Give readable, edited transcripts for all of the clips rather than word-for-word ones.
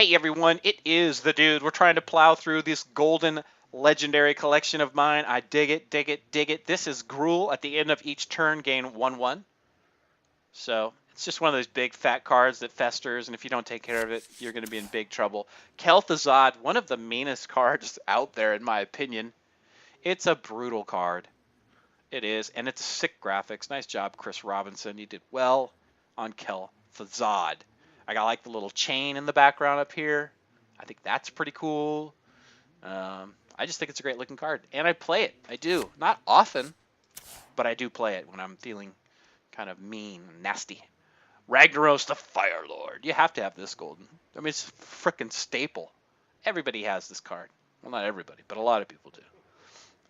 Hey everyone, it is the dude. We're trying to plow through this golden legendary collection of mine. I dig it, dig it, dig it. This is Gruul. At the end of each turn, gain 1/1. So it's just one of those big fat cards that festers, and if you don't take care of it, you're going to be in big trouble. Kel'Thuzad, one of the meanest cards out there, in my opinion. It's a brutal card. It is, and it's sick graphics. Nice job, Chris Robinson. You did well on Kel'Thuzad. I got like the little chain in the background up here. I think that's pretty cool. I just think it's a great looking card, and I play it. I do, not often, but I do play it when I'm feeling kind of mean and nasty. Ragnaros the Fire Lord. You have to have this golden. I mean, it's a freaking staple. Everybody has this card. Well, not everybody, but a lot of people do.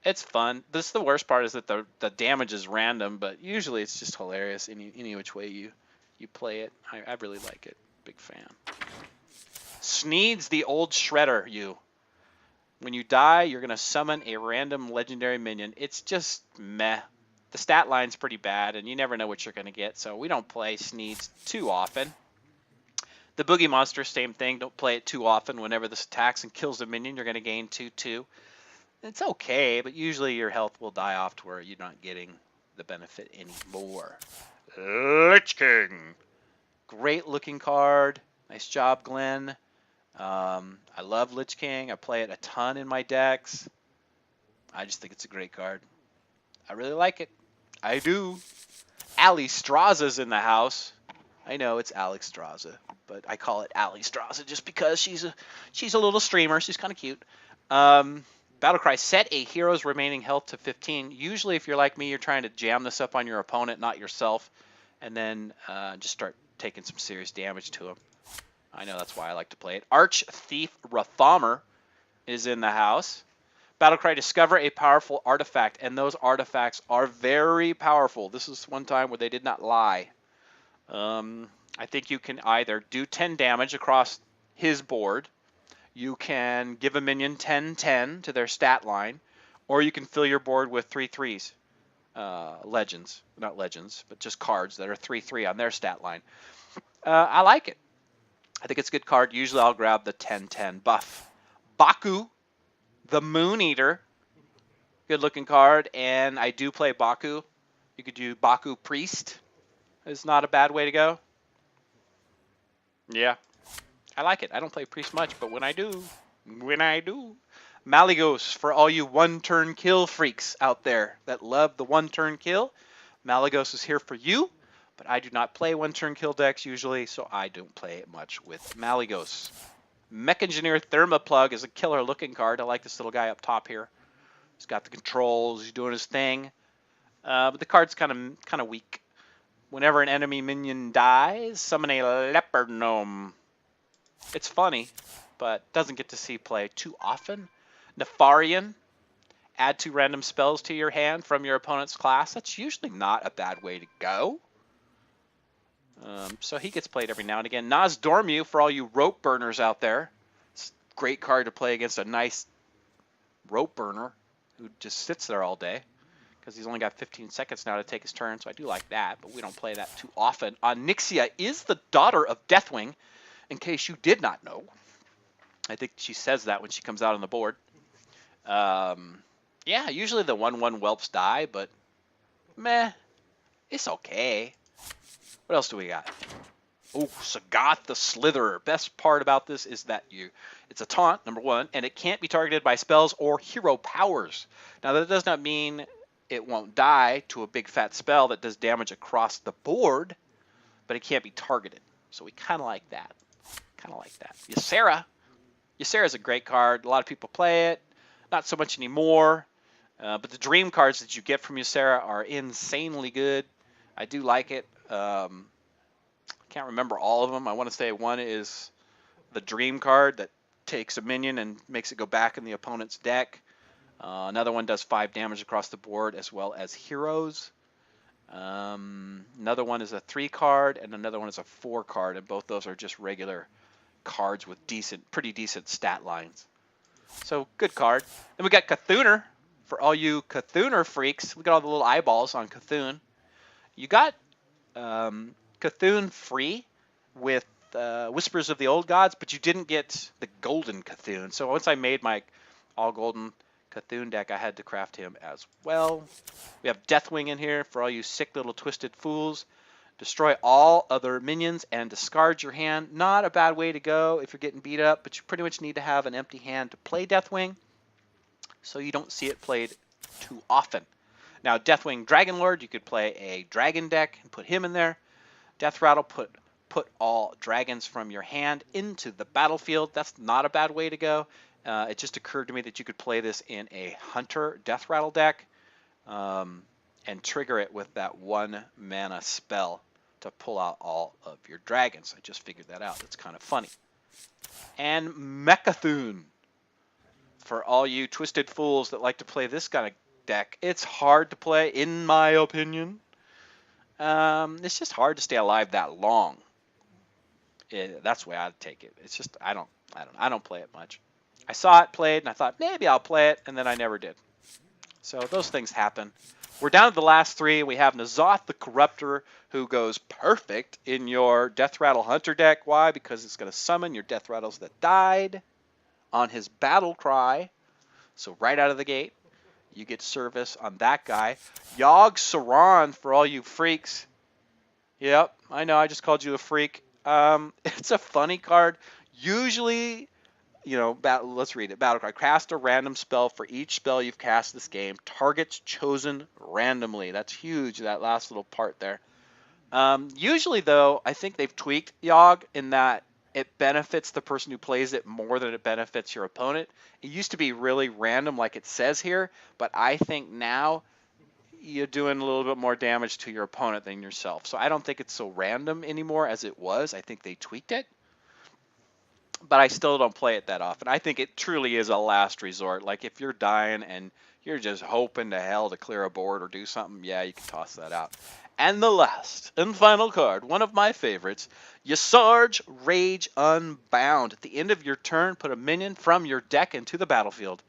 It's fun. The worst part is that the damage is random, but usually it's just hilarious any which way you play it. I really like it. Big fan. Sneeds the old shredder, you. When you die, you're going to summon a random legendary minion. It's just meh. The stat line's pretty bad, and you never know what you're going to get, so we don't play Sneeds too often. The Boogie Monster, same thing. Don't play it too often. Whenever this attacks and kills a minion, you're going to gain 2/2. It's okay, but usually your health will die off to where you're not getting the benefit anymore. Lich King. Great looking card. Nice job, Glenn. I love Lich King. I play it a ton in my decks. I just think it's a great card. I really like it. I do. Ali Straza's in the house. I know it's Alex Straza, but I call it Ali Straza just because she's a little streamer. She's kind of cute. Battlecry, set a hero's remaining health to 15. Usually, if you're like me, you're trying to jam this up on your opponent, not yourself, and then just start taking some serious damage to him. I know that's why I like to play it. Arch Thief Rathamer is in the house. Battlecry, discover a powerful artifact, and those artifacts are very powerful. This is one time where they did not lie. I think you can either do 10 damage across his board, you can give a minion 10/10 to their stat line, or you can fill your board with 3/3s. Legends, not legends, but just cards that are 3/3 on their stat line. I like it. I think it's a good card. Usually I'll grab the 10/10 buff. Baku, the Moon Eater. Good looking card, and I do play Baku. You could do Baku Priest. It's not a bad way to go. Yeah, I like it. I don't play Priest much, but when I do. Malygos, for all you one-turn kill freaks out there that love the one-turn kill, Malygos is here for you. But I do not play one-turn kill decks usually, so I don't play it much with Malygos. Mech Engineer Thermoplug is a killer-looking card. I like this little guy up top here. He's got the controls. He's doing his thing. But the card's kind of weak. Whenever an enemy minion dies, summon a Leopard Gnome. It's funny, but doesn't get to see play too often. Nefarian. Add 2 random spells to your hand from your opponent's class. That's usually not a bad way to go. So he gets played every now and again. Nozdormu, for all you rope burners out there. It's a great card to play against a nice rope burner who just sits there all day, because he's only got 15 seconds now to take his turn, so I do like that, but we don't play that too often. Onyxia is the daughter of Deathwing, in case you did not know. I think she says that when she comes out on the board. Yeah, usually the 1/1 whelps die, but meh, it's okay. What else do we got? Oh, Sagat the Slitherer. Best part about this is that it's a taunt, number 1, and it can't be targeted by spells or hero powers. Now, that does not mean it won't die to a big fat spell that does damage across the board, but it can't be targeted. So we kind of like that. Ysera. Ysera's a great card. A lot of people play it. Not so much anymore. But the dream cards that you get from Ysera are insanely good. I do like it. Can't remember all of them. I want to say one is the dream card that takes a minion and makes it go back in the opponent's deck. Another one does 5 damage across the board, as well as heroes. Another one is a 3 card, and another one is a 4 card, and both those are just regular cards with pretty decent stat lines. So good card. Then we got Cthulhu. For all you Cthulhu freaks, look at all the little eyeballs on Cthulhu. You got Cthulhu free with the Whispers of the Old Gods, but you didn't get the Golden Cthulhu. So once I made my all golden Cthulhu deck, I had to craft him as well. We have Deathwing in here for all you sick little twisted fools. Destroy all other minions and discard your hand. Not a bad way to go if you're getting beat up, but you pretty much need to have an empty hand to play Deathwing, so you don't see it played too often. Now, Deathwing Dragonlord, you could play a dragon deck and put him in there. Death Rattle, put all dragons from your hand into the battlefield. That's not a bad way to go. It just occurred to me that you could play this in a Hunter Death Rattle deck and trigger it with that 1 mana spell to pull out all of your dragons. I just figured that out. That's kind of funny. And Mecha'thun, for all you twisted fools that like to play this kind of deck. It's hard to play, in my opinion. It's just hard to stay alive that long. That's the way I'd take it. It's just I don't play it much. I saw it played and I thought maybe I'll play it, and then I never did. So those things happen. We're down to the last 3. We have N'Zoth the Corruptor, who goes perfect in your Death Rattle Hunter deck. Why? Because it's going to summon your Death Rattles that died on his Battle Cry. So right out of the gate, you get service on that guy. Yogg-Saron for all you freaks. Yep, I know, I just called you a freak. It's a funny card. Usually, you know, let's read it. Battle cry. Cast a random spell for each spell you've cast this game. Targets chosen randomly. That's huge, that last little part there. Usually, though, I think they've tweaked Yogg in that it benefits the person who plays it more than it benefits your opponent. It used to be really random like it says here, but I think now you're doing a little bit more damage to your opponent than yourself. So I don't think it's so random anymore as it was. I think they tweaked it. But I still don't play it that often. I think it truly is a last resort. Like if you're dying and you're just hoping to hell to clear a board or do something, yeah, you can toss that out. And the last and final card, one of my favorites, Yasarj Rage Unbound. At the end of your turn, put a minion from your deck into the battlefield.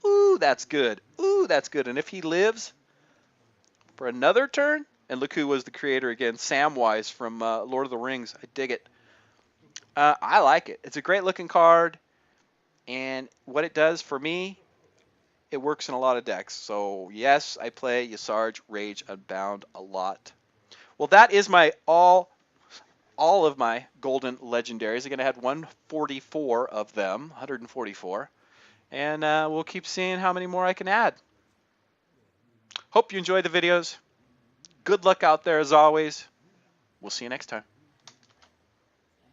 Ooh, that's good. Ooh, that's good. And if he lives for another turn, and look who was the creator again, Samwise from Lord of the Rings. I dig it. I like it. It's a great looking card, and what it does for me, it works in a lot of decks. So yes, I play Yasarj Rage Unbound a lot. Well, that is my all of my golden legendaries. Again, I had 144 of them, 144, and we'll keep seeing how many more I can add. Hope you enjoyed the videos. Good luck out there as always. We'll see you next time.